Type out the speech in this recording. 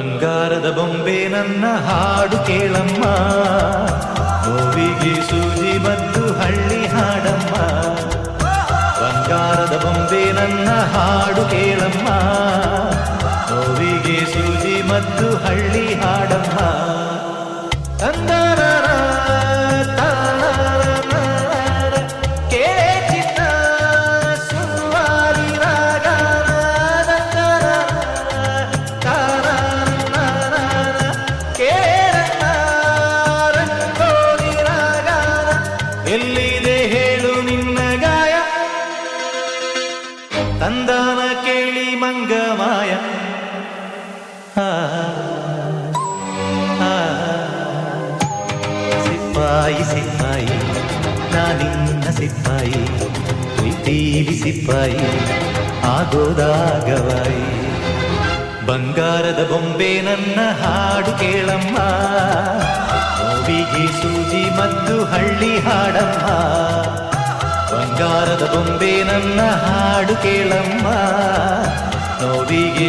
ಬಂಗಾರದ ಬೊಂಬೆ ನನ್ನ ಹಾಡು ಕೇಳಮ್ಮ, ನೋವಿಗೆ ಸೂಜಿ ಮದ್ದು ಹಳ್ಳಿ ಹಾಡಮ್ಮ. ಬಂಗಾರದ ಬೊಂಬೆ ನನ್ನ ಹಾಡು ಕೇಳಮ್ಮ, ನೋವಿಗೆ ಸೂಜಿ ಮದ್ದು ಹಳ್ಳಿ ಹಾಡಮ್ಮ. ತಂದರ ಎಲ್ಲಿದೆ ಹೇಳು ನಿನ್ನ ಗಾಯ, ತಂದಾನ ಕೇಳಿ ಮಂಗಮಾಯ. ಸಿಪಾಯಿ ಸಿಪಾಯಿ ನಾನಿನ್ನ ಸಿಪಾಯಿ, ಪ್ರೀತಿಲಿ ಸಿಪಾಯಿ ಆಗೋದಾಗವಾಯಿ. ಬಂಗಾರದ ಬೊಂಬೆ ನನ್ನ ಹಾಡು ಕೇಳಮ್ಮ, ನೋವಿಗೆ ಸೂಜಿ ಮದ್ದು ಹಳ್ಳಿ ಹಾಡಮ್ಮ. ಬಂಗಾರದ ಬೊಂಬೆ ನನ್ನ ಹಾಡು ಕೇಳಮ್ಮ, ನೋವಿಗೆ